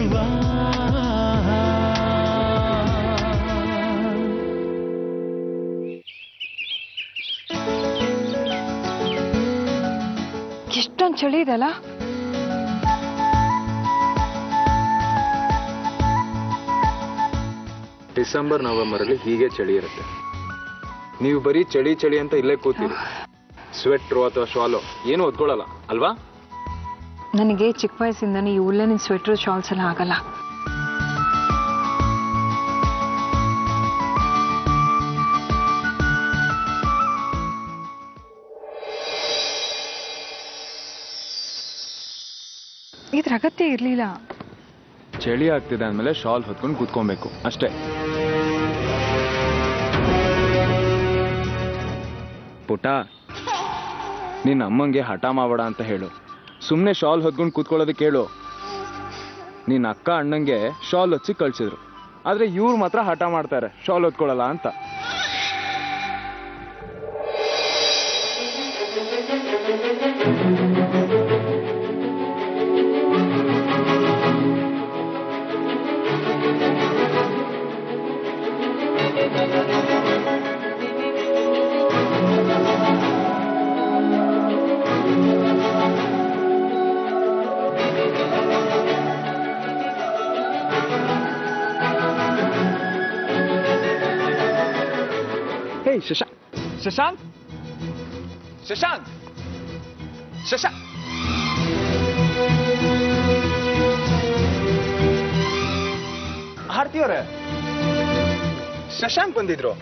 ಅಲ್ವಾ. ಎಷ್ಟೊಂದು ಚಳಿ ಇದೆಲ್ಲ. ಡಿಸೆಂಬರ್ ನವೆಂಬರ್ ಅಲ್ಲಿ ಹೀಗೆ ಚಳಿ ಇರುತ್ತೆ. ನೀವು ಬರೀ ಚಳಿ ಚಳಿ ಅಂತ ಇಲ್ಲೇ ಕೂತೀರಿ. ಸ್ವೆಟ್ರು ಅಥವಾ ಶಾಲು ಏನು ಹೊತ್ಕೊಳ್ಳಲ್ಲ ಅಲ್ವಾ? ನನಗೆ ಚಿಕ್ಕ ವಯಸ್ಸಿಂದನೇ ಈ ಉಲ್ಲೆನಿನ ಸ್ವೆಟ್ರು ಶಾಲ್ಸ್ ಎಲ್ಲ ಆಗಲ್ಲ. ಇದ್ರ ಅಗತ್ಯ ಇರ್ಲಿಲ್ಲ. ಚಳಿ ಆಗ್ತಿದೆ ಅಂದಮೇಲೆ ಶಾಲ್ ಹೊತ್ಕೊಂಡು ಕೂತ್ಕೊಬೇಕು ಅಷ್ಟೇ. ಪುಟ, ನಿನ್ನ ಅಮ್ಮಂಗೆ ಹಠ ಮಾಡಬೇಡ ಅಂತ ಹೇಳು. ಸುಮ್ಮನೆ ಶಾಲ್ ಹೊತ್ಕೊಂಡು ಕೂತ್ಕೊಳ್ಳೋದಕ್ಕೆ ಹೇಳು. ನಿನ್ನ ಅಕ್ಕ ಅಣ್ಣಂಗೆ ಶಾಲ್ ಹೊತ್ಸಿ ಕಳ್ಸಿದ್ರು, ಆದ್ರೆ ಇವ್ರು ಮಾತ್ರ ಹಠ ಮಾಡ್ತಾರೆ ಶಾಲ್ ಹೊತ್ಕೊಳ್ಳಲ್ಲ ಅಂತ. ಶಶಾಂಕ್ ಶಶಾಂಕ್ ಶಶಾಂಕ್ ಶಶಾಂಕ್ ಆರ್ತಿ ಅವರೇ, ಶಶಾಂಕ್ ಬಂದಿದ್ರು.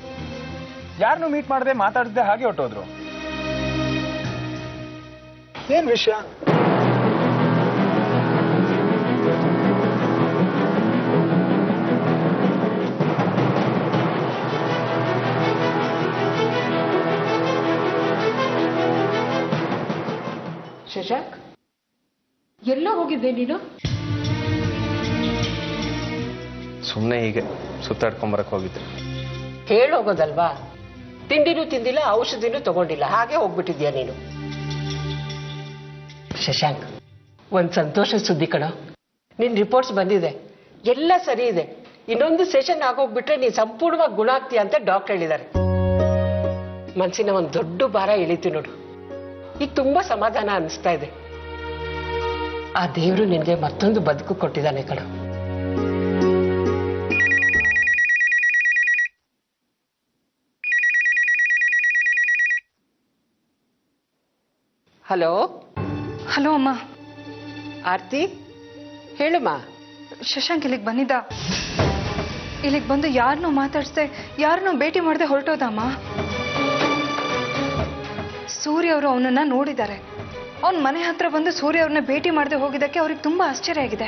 ಯಾರನ್ನು ಮೀಟ್ ಮಾಡದೆ ಮಾತಾಡದೆ ಹಾಗೆ ಹೊಟ್ಟೋದ್ರು. ಏನ್ ವಿಷಯ? ಶಶಾಂಕ್, ಎಲ್ಲೋ ಹೋಗಿದ್ದೆ ನೀನು? ಸುಮ್ಮನೆ ಹೀಗೆ ಸುತ್ತಾಡ್ಕೊಂಬರಕ್ಕೆ ಹೋಗಿದ್ದೆ. ಹೇಳೋಗೋದಲ್ವಾ? ತಿಂಡಿನೂ ತಿಂದಿಲ್ಲ, ಔಷಧಿನೂ ತಗೊಂಡಿಲ್ಲ, ಹಾಗೆ ಹೋಗ್ಬಿಟ್ಟಿದ್ಯಾ ನೀನು. ಶಶಾಂಕ್, ಒಂದ್ ಸಂತೋಷ ಸುದ್ದಿ ಕಣ. ನಿನ್ ರಿಪೋರ್ಟ್ಸ್ ಬಂದಿದೆ, ಎಲ್ಲ ಸರಿ ಇದೆ. ಇನ್ನೊಂದು ಸೆಷನ್ ಆಗೋಗ್ಬಿಟ್ರೆ ನೀನ್ ಸಂಪೂರ್ಣವಾಗಿ ಗುಣ ಆಗ್ತೀಯ ಅಂತ ಡಾಕ್ಟರ್ ಹೇಳಿದ್ದಾರೆ. ಮನ್ಸಿನ ಒಂದ್ ದೊಡ್ಡ ಭಾರ ಇಳಿತು ನೋಡು. ಈಗ ತುಂಬಾ ಸಮಾಧಾನ ಅನಿಸ್ತಾ ಇದೆ. ಆ ದೇವರು ನಿನ್ಗೆ ಮತ್ತೊಂದು ಬದುಕು ಕೊಟ್ಟಿದ್ದಾನೆ ಕಣ. ಹಲೋ. ಹಲೋ ಅಮ್ಮ. ಆರ್ತಿ, ಹೇಳಮ್ಮ. ಶಶಾಂಕ್ ಇಲ್ಲಿಗೆ ಬಂದಿದ್ದ. ಇಲ್ಲಿಗೆ ಬಂದು ಯಾರನ್ನೂ ಮಾತಾಡ್ಸದೆ, ಯಾರನ್ನೂ ಭೇಟಿ ಮಾಡದೆ ಹೊರಟೋದಮ್ಮ. ಸೂರ್ಯ ಅವರು ಅವನನ್ನ ನೋಡಿದ್ದಾರೆ. ಅವನ ಮನೆ ಹತ್ರ ಬಂದು ಸೂರ್ಯ ಅವ್ರನ್ನ ಭೇಟಿ ಮಾಡದೆ ಹೋಗಿದ್ದಕ್ಕೆ ಅವ್ರಿಗೆ ತುಂಬಾ ಆಶ್ಚರ್ಯ ಆಗಿದೆ.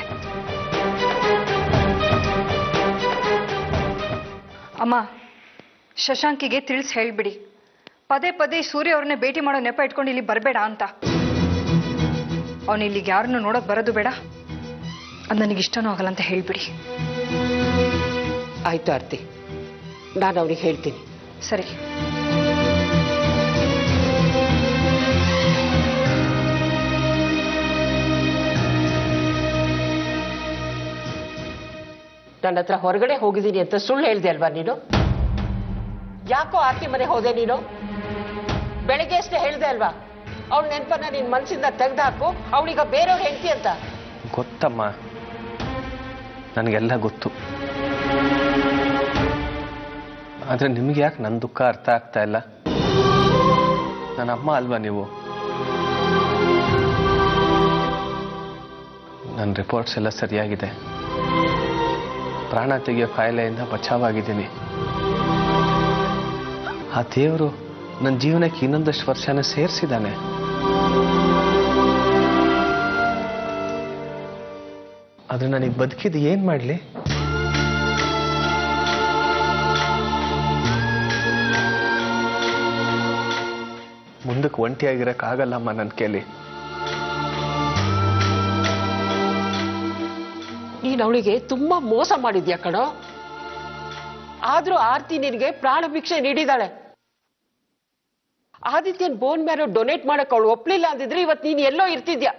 ಅಮ್ಮ, ಶಶಾಂಕಿಗೆ ತಿಳಿಸಿ ಹೇಳ್ಬಿಡಿ, ಪದೇ ಪದೇ ಸೂರ್ಯ ಅವ್ರನ್ನ ಭೇಟಿ ಮಾಡೋ ನೆಪ ಇಟ್ಕೊಂಡು ಇಲ್ಲಿ ಬರಬೇಡ ಅಂತ. ಅವನು ಇಲ್ಲಿಗೆ ಯಾರನ್ನು ನೋಡಕ್ ಬರೋದು ಬೇಡ, ಅದು ನನಗೆ ಇಷ್ಟನೂ ಆಗಲ್ಲ ಅಂತ ಹೇಳ್ಬಿಡಿ. ಆಯ್ತು ಆರ್ತಿ, ನಾನು ಅವನಿಗೆ ಹೇಳ್ತೀನಿ. ಸರಿ. ನನ್ನ ಹತ್ರ ಹೊರಗಡೆ ಹೋಗಿದ್ದೀನಿ ಅಂತ ಸುಳ್ಳು ಹೇಳ್ದೆ ಅಲ್ವಾ ನೀನು? ಯಾಕೋ ಆರ್ತಿ ಮನೆ ಹೋದೆ ನೀನು? ಬೆಳಗ್ಗೆ ಅಷ್ಟೇ ಹೇಳ್ದೆ ಅಲ್ವಾ, ಅವಳ ನೆನಪನ್ನ ನಿನ್ ಮನಸ್ಸಿಂದ ತೆಗೆದುಹಾಕು, ಅವಳೀಗ ಬೇರೆಯವ್ರು ಹೆಂಡತಿ ಅಂತ. ಗೊತ್ತಮ್ಮ, ನನಗೆಲ್ಲ ಗೊತ್ತು. ಆದ್ರೆ ನಿಮ್ಗೆ ಯಾಕೆ ನನ್ನ ದುಃಖ ಅರ್ಥ ಆಗ್ತಾ ಇಲ್ಲ? ನನ್ನ ಅಮ್ಮ ಅಲ್ವಾ ನೀವು? ನನ್ನ ರಿಪೋರ್ಟ್ಸ್ ಎಲ್ಲ ಸರಿಯಾಗಿದೆ. ಪ್ರಾಣ ತೆಗೆಯೋ ಕಾಯಿಲೆಯಿಂದ ಬಚಾವಾಗಿದ್ದೀನಿ. ಆ ದೇವರು ನನ್ನ ಜೀವನಕ್ಕೆ ಇನ್ನೊಂದಷ್ಟು ವರ್ಷನ ಸೇರಿಸಿದ್ದಾನೆ. ಆದ್ರೆ ನನಗೆ ಬದುಕಿದ್ದು ಏನ್ ಮಾಡ್ಲಿ? ಮುಂದಕ್ಕೆ ಒಂಟಿಯಾಗಿರಕ್ಕಾಗಲ್ಲಮ್ಮ ನನ್ನ ಕೈಲಿ. ನೀನು ಅವಳಿಗೆ ತುಂಬಾ ಮೋಸ ಮಾಡಿದ್ಯಾ ಕಣೋ. ಆದ್ರೂ ಆರ್ತಿ ನಿನಗೆ ಪ್ರಾಣ ಭಿಕ್ಷೆ ನೀಡಿದಾಳೆ. ಆದಿತ್ಯನ್ ಬೋನ್ ಮ್ಯಾರೋ ಡೊನೇಟ್ ಮಾಡಕ್ ಅವಳು ಒಪ್ಲಿಲ್ಲ ಅಂದಿದ್ರೆ ಇವತ್ತು ನೀನು ಎಲ್ಲೋ ಇರ್ತಿದ್ಯಾ.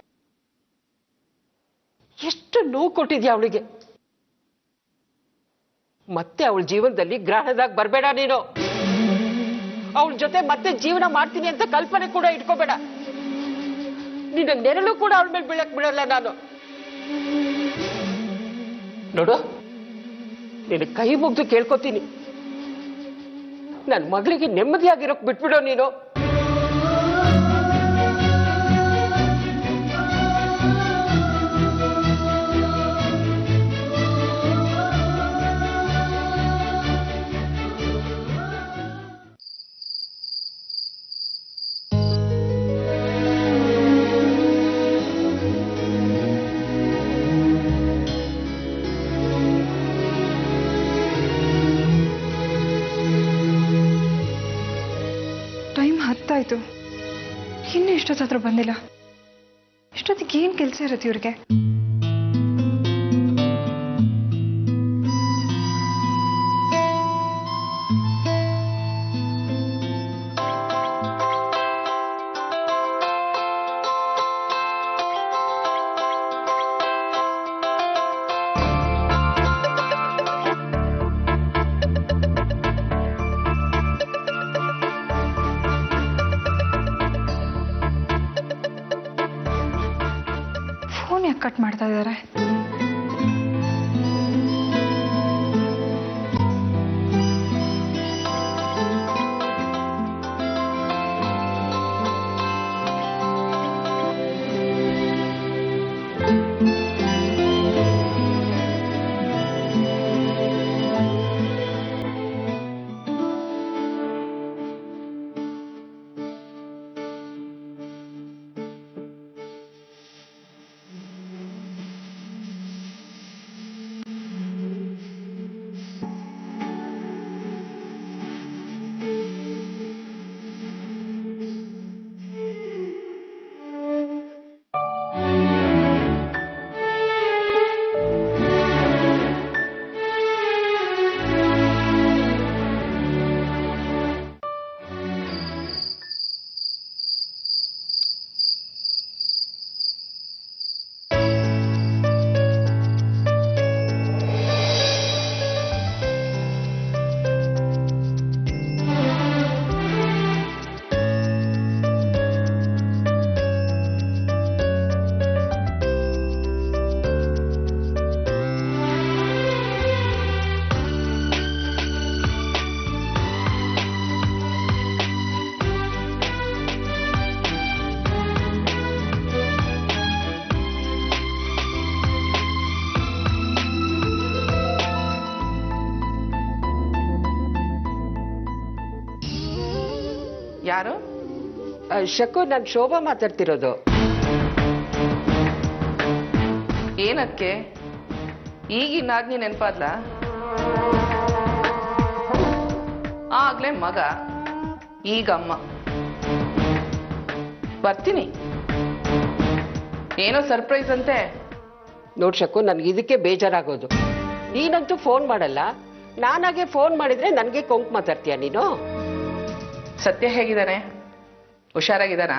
ಎಷ್ಟು ಎಷ್ಟು ನೋವು ಕೊಟ್ಟಿದ್ಯಾ ಅವಳಿಗೆ. ಮತ್ತೆ ಅವಳ ಜೀವನದಲ್ಲಿ ಗ್ರಹಣದಾಗ ಬರಬೇಡ ನೀನು. ಅವಳ ಜೊತೆ ಮತ್ತೆ ಜೀವನ ಮಾಡ್ತೀನಿ ಅಂತ ಕಲ್ಪನೆ ಕೂಡ ಇಟ್ಕೋಬೇಡ. ನಿನ್ನ ನೆರಳು ಕೂಡ ಅವಳ ಮೇಲೆ ಬೀಳಕ್ ಬಿಡಲ್ಲ ನಾನು. ನೋಡು, ನಿನ್ನ ಕೈ ಮುಗ್ದು ಕೇಳ್ಕೊತೀನಿ, ನನ್ನ ಮಗಳಿಗೆ ನೆಮ್ಮದಿಯಾಗಿರೋಕ್ ಬಿಟ್ಬಿಡೋ ನೀನು. ಆಯ್ತು, ಇನ್ನು ಇಷ್ಟೊತ್ತಾದ್ರೂ ಬಂದಿಲ್ಲ. ಇಷ್ಟೊತ್ತಿಗೆ ಏನ್ ಕೆಲಸ ಇರುತ್ತೆ ಇವ್ರಿಗೆ? ಫೋನ್ ಯಾಕೆ ಕಟ್ ಮಾಡ್ತಾ ಇದ್ದಾರೆ? ಯಾರು? ಶಕು, ನಾನು ಶೋಭಾ ಮಾತಾಡ್ತಿರೋದು. ಏನಕ್ಕೆ ಈಗಿನ ಆಜ್ಞೆ ನೆನಪಾದ್ಲ? ಆಗ್ಲೇ ಮಗ, ಈಗ ಅಮ್ಮ. ಬರ್ತೀನಿ. ಏನೋ ಸರ್ಪ್ರೈಸ್ ಅಂತೆ. ನೋಡ್ ಶಕು, ನನ್ಗೆ ಇದಕ್ಕೆ ಬೇಜಾರಾಗೋದು. ನೀನಂತೂ ಫೋನ್ ಮಾಡಲ್ಲ, ನಾನಾಗೆ ಫೋನ್ ಮಾಡಿದ್ರೆ ನನ್ಗೆ ಕೊಂಕ್ ಮಾತಾಡ್ತೀಯ ನೀನು? ಸತ್ಯ ಹೇಗಿದ್ದಾನೆ? ಹುಷಾರಾಗಿದ್ದಾನ?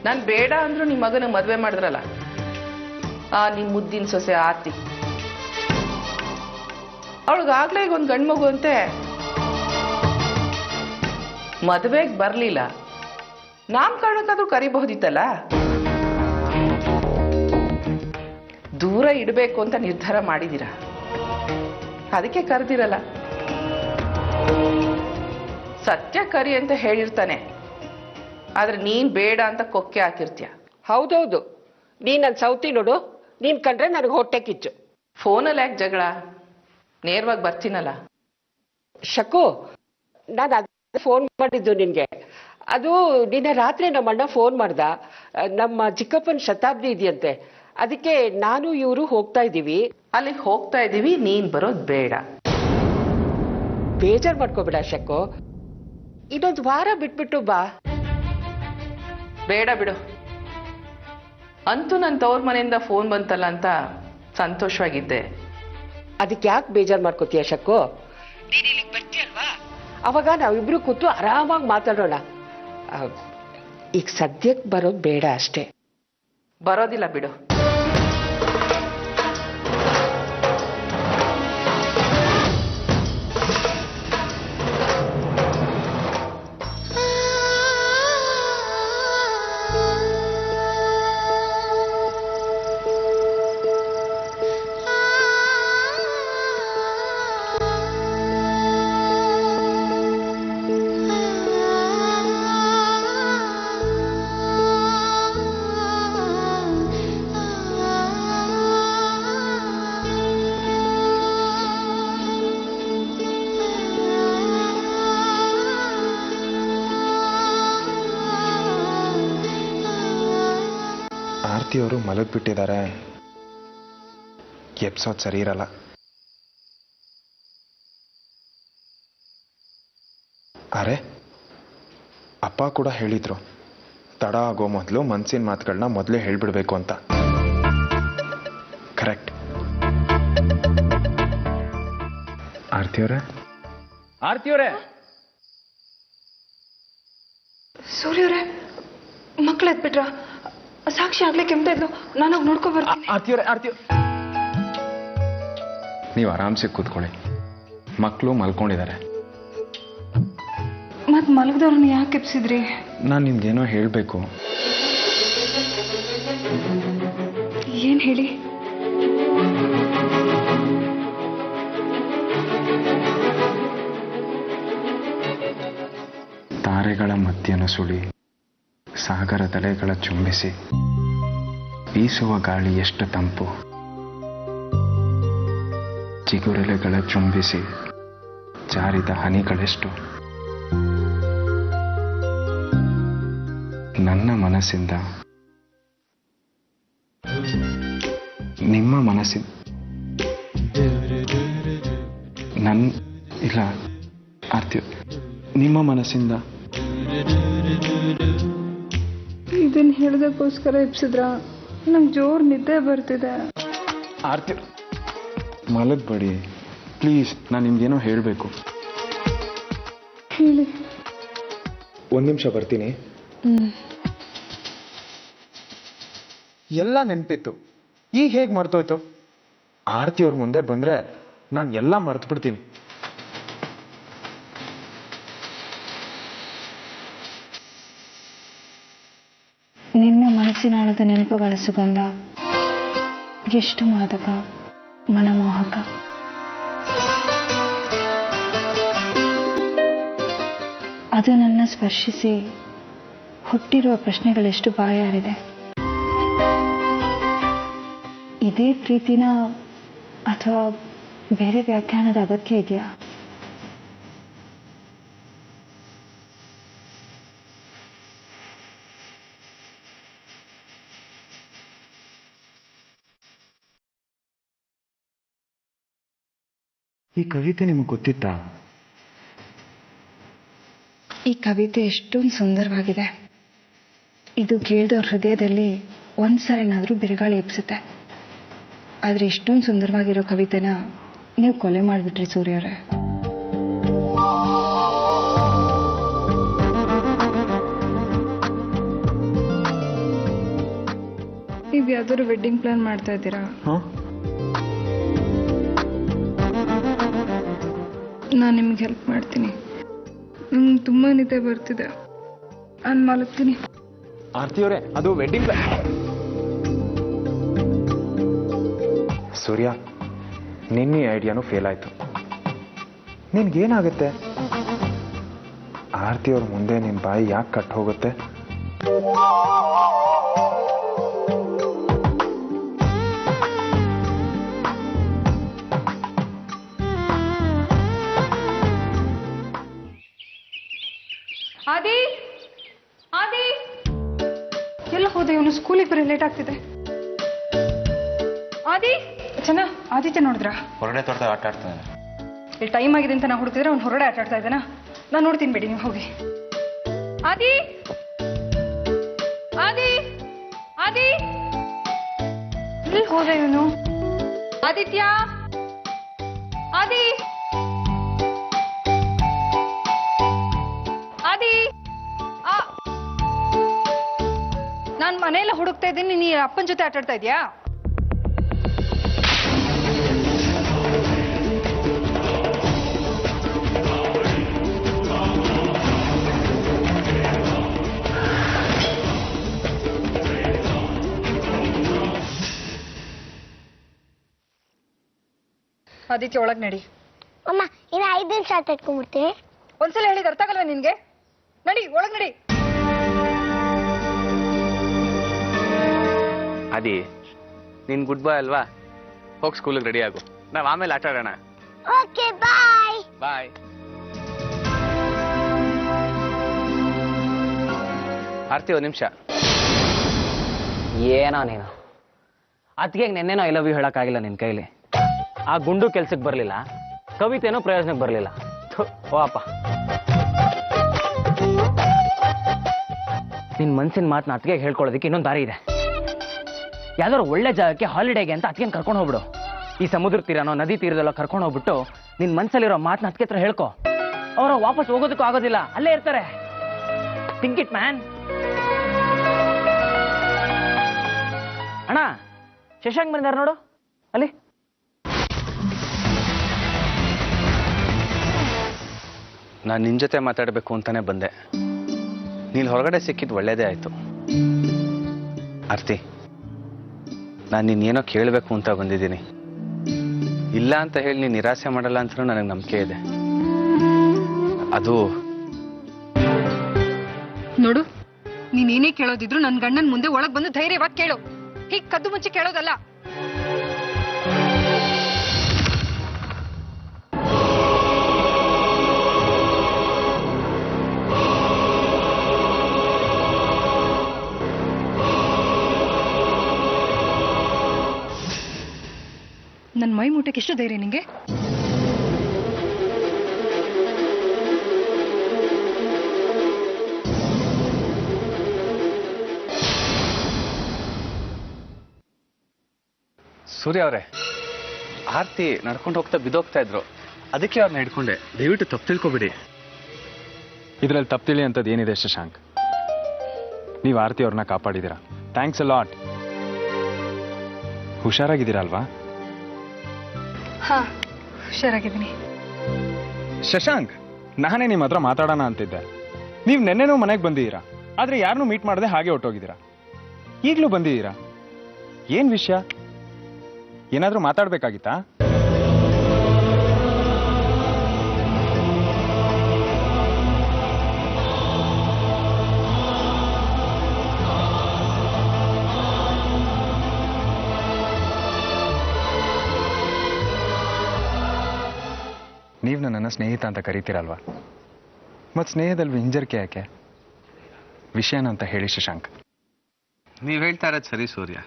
ನಾನು ಬೇಡ ಅಂದ್ರೂ ನಿಮ್ಮ ಮಗನ ಮದುವೆ ಮಾಡಿದ್ರಲ್ಲ, ನಿಮ್ಮ ಮುದ್ದಿನ ಸೊಸೆ ಆರ್ತಿ, ಅವಳಿಗಾಗ್ಲೇ ಈಗ ಒಂದು ಗಂಡು ಮಗು ಅಂತೆ. ಮದುವೆಗೆ ಬರಲಿಲ್ಲ, ನಾಮಕರಣಕ್ಕಾದ್ರೂ ಕರಿಬಹುದಿತ್ತಲ್ಲ. ದೂರ ಇಡಬೇಕು ಅಂತ ನಿರ್ಧಾರ ಮಾಡಿದ್ದೀರಾ, ಅದಕ್ಕೆ ಕರೆದಿರಲ್ಲ. ಸತ್ಯ ಕರಿ ಅಂತ ಹೇಳಿರ್ತಾನೆ, ಆದ್ರೆ ನೀನ್ ಬೇಡ ಅಂತ ಕೊಕ್ಕೆ ಹಾಕಿರ್ತೀಯ. ಹೌದೌದು, ನೀನ್ ನನ್ ಸೌತಿ ನೋಡು, ನೀನ್ ಕಂಡ್ರೆ ನನಗೆ ಹೊಟ್ಟೆ ಕಿಚ್ಚು. ಫೋನಲ್ಲಿ ಯಾಕೆ ಜಗಳ? ನೇರವಾಗಿ ಬರ್ತೀನಲ್ಲ. ಶಕು, ನಾನು ಅದೇ ಫೋನ್ ಮಾಡಿದ್ದು ನಿನ್ಗೆ. ಅದು ನಿನ್ನೆ ರಾತ್ರಿ ನಮ್ಮ ಅಣ್ಣ ಫೋನ್ ಮಾಡ್ದ. ನಮ್ಮ ಚಿಕ್ಕಪ್ಪನ ಶತಾಬ್ದಿ ಇದೆಯಂತೆ, ಅದಕ್ಕೆ ನಾನು ಇವರು ಹೋಗ್ತಾ ಇದ್ದೀವಿ. ಅಲ್ಲಿ ಹೋಗ್ತಾ ಇದ್ದೀವಿ, ನೀನ್ ಬರೋದು ಬೇಡ. ಬೇಜಾರು ಮಾಡ್ಕೋಬೇಡ ಶಕು, ಇನ್ನೊಂದು ವಾರ ಬಿಟ್ಬಿಟ್ಟು ಬಾ. ಬೇಡ ಬಿಡು. ಅಂತೂ ನನ್ನ ತವ್ರ ಮನೆಯಿಂದ ಫೋನ್ ಬಂತಲ್ಲ ಅಂತ ಸಂತೋಷವಾಗಿದ್ದೆ. ಅದಕ್ಕೆ ಯಾಕೆ ಬೇಜಾರು ಮಾಡ್ಕೋತೀಯ ಶಕು? ನೀನ್ ಇಲ್ಲಿಗೆ ಬರ್ತೀಯಲ್ವಾ, ಅವಾಗ ನಾವಿಬ್ರು ಕೂತು ಆರಾಮಾಗಿ ಮಾತಾಡೋಣ. ಈಗ ಸದ್ಯಕ್ಕೆ ಬರೋದು ಬೇಡ ಅಷ್ಟೇ. ಬರೋದಿಲ್ಲ ಬಿಡು. ಆರತಿಯವರು ಮಲಗಿಬಿಟ್ಟಿದ್ದಾರೆ. ಎಪ್ಸೋದ್ ಸರಿ ಇರಲ್ಲ. ಅರೆ, ಅಪ್ಪ ಕೂಡ ಹೇಳಿದ್ರು ತಡ ಆಗೋ ಮೊದಲು ಮನ್ಸಿನ ಮಾತುಗಳನ್ನ ಮೊದಲೇ ಹೇಳ್ಬಿಡ್ಬೇಕು ಅಂತ. ಕರೆಕ್ಟ್. ಆರತಿಯವರೇ, ಆರ್ತಿಯವರೇ, ಸೂರ್ಯವ್ರೆ, ಮಕ್ಳು ಎದ್ಬಿಟ್ರ? ಸಾಕ್ಷಿ ಆಗ್ಲೇ ಕೆಮ್ತಾ ಇದ್ಲು, ನಾನು ನೋಡ್ಕೊ ಬರ್ತೀನಿ. ಆರ್ತಿಯವರೇ, ನೀವು ಆರಾಮ್ಸೆ ಕೂತ್ಕೊಳ್ಳಿ. ಮಕ್ಕಳು ಮಲ್ಕೊಂಡಿದ್ದಾರೆ. ಮತ್ ಮಲಗದವ್ರನ್ನ ಯಾಕೆ ಎಪ್ಸಿದ್ರಿ? ನಾನು ನಿಮ್ಗೇನೋ ಹೇಳಬೇಕು. ಏನ್ ಹೇಳಿ? ತಾರೆಗಳ ಮಧ್ಯೆಯನ್ನು ಸುಳಿ, ಸಾಗರ ತಲೆಗಳ ಚುಂಬಿಸಿ, ಬೀಸುವ ಗಾಳಿ ಎಷ್ಟು ತಂಪು, ಚಿಗುರೆಲೆಗಳ ಚುಂಬಿಸಿ ಜಾರಿದ ಹನಿಗಳೆಷ್ಟು. ನನ್ನ ಮನಸ್ಸಿಂದ ನಿಮ್ಮ ಮನಸ್ಸಿನ ಇಲ್ಲ ಆರ್ತಿ, ನಿಮ್ಮ ಮನಸ್ಸಿಂದ. ಇದನ್ನ ಹೇಳೋದಕ್ಕೋಸ್ಕರ ಎಪ್ಸಿದ್ರ? ನಂಗೆ ಜೋರ್ ನಿದ್ದೆ ಬರ್ತಿದೆ. ಆರ್ತಿ, ಮಲಗಬೇಡಿ ಪ್ಲೀಸ್. ನಾನು ನಿಮ್ಗೇನೋ ಹೇಳಬೇಕು. ಹೇಳಿ. ಒಂದು ನಿಮಿಷ ಬರ್ತೀನಿ. ಎಲ್ಲ ನೆನಪಿತ್ತು, ಈಗ ಹೇಗೆ ಮರ್ತೋಯ್ತು? ಆರತಿಯವ್ರ ಮುಂದೆ ಬಂದರೆ ನಾನು ಎಲ್ಲ ಮರ್ತು ಬಿಡ್ತೀನಿ. ನಿನ್ನ ಮನಸ್ಸಿನಾಳದ ನೆನಪುಗಳ ಸುಗಂಧ ಎಷ್ಟು ಮಾದಕ, ಮನಮೋಹಕ. ಅದು ನನ್ನ ಸ್ಪರ್ಶಿಸಿ ಹುಟ್ಟಿರುವ ಪ್ರಶ್ನೆಗಳೆಷ್ಟು ಬಾಯಾರಿದೆ. ಇದೇ ಪ್ರೀತಿನ ಅಥವಾ ಬೇರೆ ವ್ಯಾಖ್ಯಾನದ ಅಗತ್ಯ ಇದೆಯಾ? ಈ ಕವಿತೆ ನಿಮಗೆ ಗೊತ್ತಿತ್ತಾ? ಈ ಕವಿತೆ ಎಷ್ಟೊಂದು ಸುಂದರವಾಗಿದೆ. ಇದು ಕೇಳಿದವ್ರ ಹೃದಯದಲ್ಲಿ ಒಂದ್ಸರಿನಾದರೂ ಬಿರುಗಾಳಿ ಎಬ್ಸುತ್ತೆ. ಆದರೆ ಇಷ್ಟೊಂದು ಸುಂದರವಾಗಿರೋ ಕವಿತೆನ ನೀವು ಕೊಲೆ ಮಾಡಿಬಿಟ್ರಿ ಸೂರ್ಯವ್ರೆ. ನೀವು ಯಾವ್ದಾದ್ರು ವೆಡ್ಡಿಂಗ್ ಪ್ಲಾನ್ ಮಾಡ್ತಾ ಇದ್ದೀರಾ? ನಾನು ನಿಮ್ಗೆ ಹೆಲ್ಪ್ ಮಾಡ್ತೀನಿ. ನಂಗೆ ತುಂಬ ನಿದ್ದೆ ಬರ್ತಿದೆ, ನಾನು ಮಲಗ್ತೀನಿ. ಆರ್ತಿಯವರೇ, ಅದು ವೆಡ್ಡಿಂಗ್ ಪ್ಲಾನ್. ಸೂರ್ಯ, ನಿನ್ನ ಐಡಿಯಾನು ಫೇಲ್ ಆಯ್ತು. ನಿನ್ಗೇನಾಗುತ್ತೆ? ಆರ್ತಿಯವ್ರ ಮುಂದೆ ನಿನ್ನ ಬಾಯಿ ಯಾಕೆ ಕಟ್ ಹೋಗುತ್ತೆ? ಆದಿ, ಆದಿ, ಎಲ್ಲ ಹೋದೆ? ಇವನು ಸ್ಕೂಲಿಗೆ ಬರೀ ಲೇಟ್ ಆಗ್ತಿದೆ. ಆದಿ, ಚೆನ್ನ, ಆದಿತ್ಯ ನೋಡಿದ್ರಾ? ಹೊರಗಡೆ ತೋಟದಾಗ ಆಟ ಆಡ್ತಾನೆ. ಇಲ್ಲಿ ಟೈಮ್ ಆಗಿದೆ ಅಂತ ನಾವು ಹುಡುಕಿದ್ರೆ ಅವ್ನು ಹೊರಗಡೆ ಆಟ ಆಡ್ತಾ ಇದ್ದಾನ. ನಾನು ನೋಡ್ತೀನಿ, ಬಿಡಿ ನೀವು ಹೋಗಿ. ಆದಿ, ಆದಿ, ಆದಿ, ಎಲ್ಲಿ ಹೋದೆ ಇವನು? ಆದಿತ್ಯ, ಆದಿ, ಆದಿ, ನಾನು ಮನೆಯೆಲ್ಲ ಹುಡುಕ್ತಾ ಇದ್ದೀನಿ, ನೀ ಅಪ್ಪನ ಜೊತೆ ಆಟಾಡ್ತಾ ಇದೀಯಾ? ಆದಿತ್ಯ ಒಳಗ್ ನಡಿ. ಅಮ್ಮ ಇನ್ನು 5 ನಿಮಿಷ ಆಟ ಇಟ್ಕೊಂಡ್ಬಿಡ್ತೀನಿ. ಒಂದ್ಸಲ ಹೇಳಿದ ಅರ್ಥ ಆಗಲ್ವಾ ನಿನ್ಗೆ? ನಡಿ ಒಳಗ್ ನಡಿ. ಅದಿ ನೀನ್ ಗುಡ್ ಬಾಯ್ ಅಲ್ವಾ, ಹೋಗಿ ಸ್ಕೂಲಿಗೆ ರೆಡಿ ಆಗು, ನಾವ್ ಆಮೇಲೆ ಆಟ ಆಡೋಣ. Okay bye. ಬಾಯ್. ಆರ್ತಿ ಒಂದ್ ನಿಮಿಷ. ಏನೋ ನೀನು ಅದಕ್ಕೆ ನೆನ್ನೆನೋ ಐ ಲವ್ ಯು ಹೇಳಕ್ಕಾಗಿಲ್ಲ ನಿನ್ ಕೈಲಿ. ಆ ಗುಂಡು ಕೆಲ್ಸಕ್ಕೆ ಬರಲಿಲ್ಲ, ಕವಿತೆನೂ ಪ್ರಯೋಜನಕ್ಕೆ ಬರಲಿಲ್ಲ. ಓ ಅಪ್ಪ, ನಿನ್ ಮನ್ಸಿನ ಮಾತನ್ನ ಅತ್ತಿಗೆ ಹೇಳ್ಕೊಳ್ಳೋದಕ್ಕೆ ಇನ್ನೊಂದು ದಾರಿ ಇದೆ. ಯಾವ್ದಾದ್ರು ಒಳ್ಳೆ ಜಾಗಕ್ಕೆ ಹಾಲಿಡೇಗೆ ಅಂತ ಅತ್ತಿಗೆ ಕರ್ಕೊಂಡು ಹೋಗ್ಬಿಡು. ಈ ಸಮುದ್ರ ತೀರನೋ ನದಿ ತೀರದಲ್ಲೋ ಕರ್ಕೊಂಡು ಹೋಗ್ಬಿಟ್ಟು ನಿನ್ ಮನ್ಸಲ್ಲಿರೋ ಮಾತನ್ನ ಅತ್ತಿಗೆ ಹತ್ರ ಹೇಳ್ಕೊ. ಅವ್ರ ವಾಪಸ್ ಹೋಗೋದಕ್ಕೂ ಆಗೋದಿಲ್ಲ, ಅಲ್ಲೇ ಇರ್ತಾರೆ. Think it man. ಅಣ್ಣ, ಶಶಾಂಕ್ ಬಂದಾರ ನೋಡು ಅಲ್ಲಿ. ನಾನು ನಿನ್ ಜೊತೆ ಮಾತಾಡಬೇಕು ಅಂತಾನೆ ಬಂದೆ. ನೀನ್ ಹೊರಗಡೆ ಸಿಕ್ಕಿದ್ ಒಳ್ಳೇದೇ ಆಯ್ತು. ಆರ್ತಿ, ನಾನು ನೀನೇನೋ ಕೇಳಬೇಕು ಅಂತ ಬಂದಿದ್ದೀನಿ. ಇಲ್ಲ ಅಂತ ಹೇಳಿ ನೀನು ನಿರಾಸೆ ಮಾಡಲ್ಲ ಅಂತ ನನಗೆ ನಂಬಿಕೆ ಇದೆ. ಅದು ನೋಡು, ನೀನೇನೇ ಕೇಳೋದಿದ್ರು ನನ್ನ ಗಂಡನ ಮುಂದೆ ಒಳಗ್ ಬಂದು ಧೈರ್ಯವಾಗಿ ಕೇಳು. ಹೀಗ್ ಕದ್ದು ಮುಚ್ಚಿ ಕೇಳೋದಲ್ಲ. ನನ್ನ ಮೈ ಮುಟ್ಟಕ್ಕೆ ಎಷ್ಟು ಧೈರ್ಯ ನಿಂಗೆ? ಸೂರ್ಯ ಅವರೇ, ಆರ್ತಿ ನಡ್ಕೊಂಡು ಹೋಗ್ತಾ ಬಿದ್ದೋಗ್ತಾ ಇದ್ರು, ಅದಕ್ಕೆ ಅವ್ರನ್ನ ಹಿಡ್ಕೊಂಡೆ. ದಯವಿಟ್ಟು ತಪ್ಪು ತಿಳ್ಕೊಬಿಡಿ. ಇದ್ರಲ್ಲಿ ತಪ್ಪು ತಿಳಿ ಅಂತದ್ದು ಏನಿದೆ ಶಶಾಂಕ್? ನೀವು ಆರ್ತಿ ಅವ್ರನ್ನ ಕಾಪಾಡಿದ್ದೀರಾ, ಥ್ಯಾಂಕ್ಸ್ ಅ ಲಾಟ್. ಹುಷಾರಾಗಿದ್ದೀರಾ ಅಲ್ವಾ? ಹಾ, ಹುಷಾರಾಗಿದ್ದೀನಿ. ಶಶಾಂಕ್, ನಾನೇ ನಿಮ್ಮ ಹತ್ರ ಮಾತಾಡೋಣ ಅಂತಿದ್ದೆ. ನೀವು ನೆನ್ನೆನೂ ಮನೆಗೆ ಬಂದಿದ್ದೀರಾ, ಆದ್ರೆ ಯಾರನ್ನೂ ಮೀಟ್ ಮಾಡದೆ ಹಾಗೆ ಹೊಟ್ಟೋಗಿದ್ದೀರಾ. ಈಗಲೂ ಬಂದಿದ್ದೀರಾ, ಏನ್ ವಿಷಯ? ಏನಾದ್ರೂ ಮಾತಾಡ್ಬೇಕಾಗಿತ್ತಾ? ನೀವು ನನ್ನನ್ನು ಸ್ನೇಹಿತ ಅಂತ ಕರಿತೀರಲ್ವಾ, ಮತ್ತು ಸ್ನೇಹದಲ್ಲಿ ಹಿಂಜರಿಕೆ ಯಾಕೆ? ವಿಷಯನ ಅಂತ ಹೇಳಿ ಶಶಾಂಕ್. ನೀವ್ ಹೇಳ್ತಾ ಇರೋದು ಸರಿ ಸೂರ್ಯ,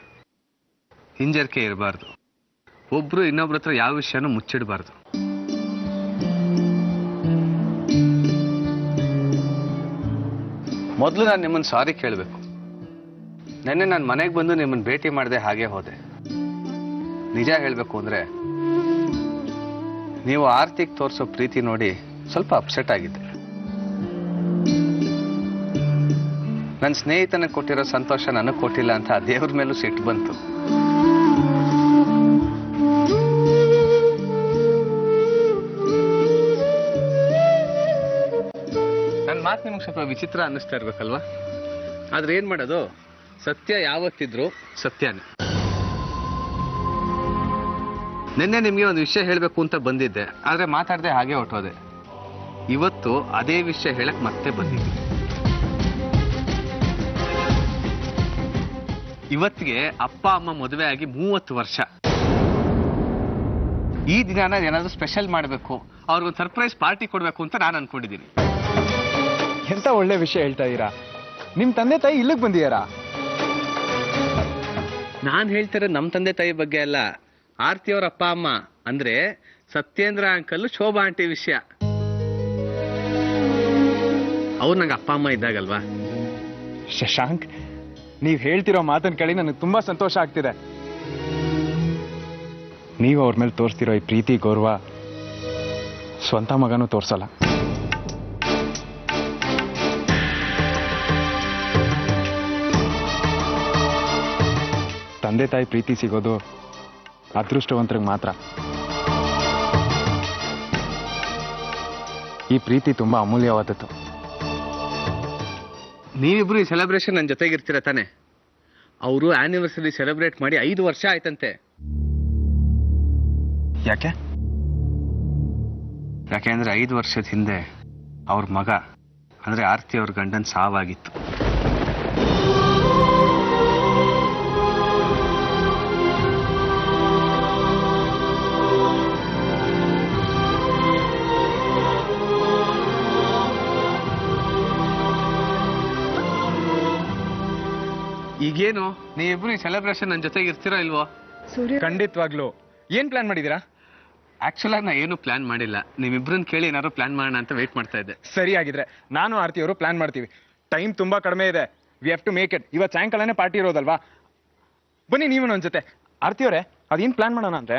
ಹಿಂಜರಿಕೆ ಇರಬಾರ್ದು. ಒಬ್ರು ಇನ್ನೊಬ್ರ ಹತ್ರ ಯಾವ ವಿಷಯನೂ ಮುಚ್ಚಿಡಬಾರ್ದು. ಮೊದಲು ನಾನು ನಿಮ್ಮನ್ನು ಸಾರಿ ಕೇಳಬೇಕು. ನೆನ್ನೆ ನಾನು ಮನೆಗೆ ಬಂದು ನಿಮ್ಮನ್ನು ಭೇಟಿ ಮಾಡದೆ ಹಾಗೆ ಹೋದೆ. ನಿಜ ಹೇಳಬೇಕು ಅಂದ್ರೆ ನೀವು ಆರ್ತಿಗೆ ತೋರಿಸೋ ಪ್ರೀತಿ ನೋಡಿ ಸ್ವಲ್ಪ ಅಪ್ಸೆಟ್ ಆಗಿದ್ದೆ. ನನ್ನ ಸ್ನೇಹಿತನಿಗೆ ಕೊಟ್ಟಿರೋ ಸಂತೋಷ ನನಗೆ ಕೊಟ್ಟಿಲ್ಲ ಅಂತ ದೇವ್ರ ಮೇಲೂ ಸಿಟ್ಟು ಬಂತು. ನನ್ನ ಮಾತು ನಿಮಗೆ ಸ್ವಲ್ಪ ವಿಚಿತ್ರ ಅನ್ನಿಸ್ತಾ ಇರ್ಬೇಕಲ್ವಾ? ಆದ್ರೆ ಏನ್ ಮಾಡೋದು, ಸತ್ಯ ಯಾವತ್ತಿದ್ರು ಸತ್ಯನೇ. ನಿನ್ನೆ ನಿಮ್ಗೆ ಒಂದು ವಿಷಯ ಹೇಳಬೇಕು ಅಂತ ಬಂದಿದ್ದೆ, ಆದ್ರೆ ಮಾತಾಡದೆ ಹಾಗೆ ಹೊಟ್ಟೋದೆ. ಇವತ್ತು ಅದೇ ವಿಷಯ ಹೇಳಕ್ ಮತ್ತೆ ಬಂದಿದ್ದೆ. ಇವತ್ತಿಗೆ ಅಪ್ಪ ಅಮ್ಮ ಮದುವೆ ಆಗಿ 30 ವರ್ಷ. ಈ ದಿನಾನ ಏನಾದ್ರು ಸ್ಪೆಷಲ್ ಮಾಡಬೇಕು, ಅವ್ರಿಗೊಂದು ಸರ್ಪ್ರೈಸ್ ಪಾರ್ಟಿ ಕೊಡ್ಬೇಕು ಅಂತ ನಾನು ಅನ್ಕೊಂಡಿದ್ದೀನಿ. ಎಂತ ಒಳ್ಳೆ ವಿಷಯ ಹೇಳ್ತಾ ಇದ್ದೀರಾ. ನಿಮ್ ತಂದೆ ತಾಯಿ ಇಲ್ಲಿಗೆ ಬಂದಿಯಾರಾ? ನಾನ್ ಹೇಳ್ತಿರೋ ನಮ್ ತಂದೆ ತಾಯಿ ಬಗ್ಗೆ ಅಲ್ಲ, ಆರ್ತಿ ಅವ್ರ ಅಪ್ಪ ಅಮ್ಮ, ಅಂದ್ರೆ ಸತ್ಯೇಂದ್ರ ಅಂಕಲ್, ಶೋಭಾ ಆಂಟಿ ವಿಷಯ. ಅವ್ರು ನಂಗೆ ಅಪ್ಪ ಅಮ್ಮ ಇದ್ದಾಗಲ್ವಾ. ಶಶಾಂಕ್, ನೀವ್ ಹೇಳ್ತಿರೋ ಮಾತನ್ನ ಕೇಳಿ ನನಗೆ ತುಂಬಾ ಸಂತೋಷ ಆಗ್ತಿದೆ. ನೀವು ಅವ್ರ ಮೇಲೆ ತೋರಿಸ್ತಿರೋ ಈ ಪ್ರೀತಿ ಗೌರವ ಸ್ವಂತ ಮಗನೂ ತೋರ್ಸಲ್ಲ. ತಂದೆ ತಾಯಿ ಪ್ರೀತಿ ಸಿಗೋದು ಅದೃಷ್ಟವಂತರಿಗೆ ಮಾತ್ರ. ಈ ಪ್ರೀತಿ ತುಂಬಾ ಅಮೂಲ್ಯವಾದದ್ದು. ನೀವಿಬ್ರು ಈ ಸೆಲೆಬ್ರೇಷನ್ ನನ್ನ ಜೊತೆಗಿರ್ತೀರ ತಾನೆ? ಅವರು ಆನಿವರ್ಸರಿ ಸೆಲೆಬ್ರೇಟ್ ಮಾಡಿ 5 ವರ್ಷ ಆಯ್ತಂತೆ. ಯಾಕೆ? ಯಾಕೆಂದ್ರೆ 5 ವರ್ಷದ ಹಿಂದೆ ಅವ್ರ ಮಗ ಅಂದ್ರೆ ಆರ್ತಿ ಅವ್ರ ಗಂಡನ್ ಸಾವಾಗಿತ್ತು. ಈಗೇನು ನೀವಿಬ್ರು ಈ ಸೆಲೆಬ್ರೇಷನ್ ನನ್ನ ಜೊತೆಗೆ ಇರ್ತೀರೋ ಇಲ್ವೋ? ಖಂಡಿತವಾಗ್ಲು. ಏನ್ ಪ್ಲಾನ್ ಮಾಡಿದೀರಾ? ಆಕ್ಚುಲ್ ಆಗಿ ನಾ ಏನು ಪ್ಲಾನ್ ಮಾಡಿಲ್ಲ. ನೀವಿಬ್ರನ್ನ ಕೇಳಿ ಏನಾದ್ರು ಪ್ಲಾನ್ ಮಾಡೋಣ ಅಂತ ವೇಟ್ ಮಾಡ್ತಾ ಇದ್ದೆ. ಸರಿ ಆಗಿದ್ರೆ ನಾನು ಆರ್ತಿಯವರು ಪ್ಲಾನ್ ಮಾಡ್ತೀವಿ. ಟೈಮ್ ತುಂಬಾ ಕಡಿಮೆ ಇದೆ. We have to make it. ಇವತ್ತು ಸಾಯಂಕಾಲನೇ ಪಾರ್ಟಿ ಇರೋದಲ್ವಾ? ಬನ್ನಿ ನೀವು ನನ್ನ ಜೊತೆ. ಆರ್ತಿಯವರೇ, ಅದೇನ್ ಪ್ಲಾನ್ ಮಾಡೋಣ ಅಂದ್ರೆ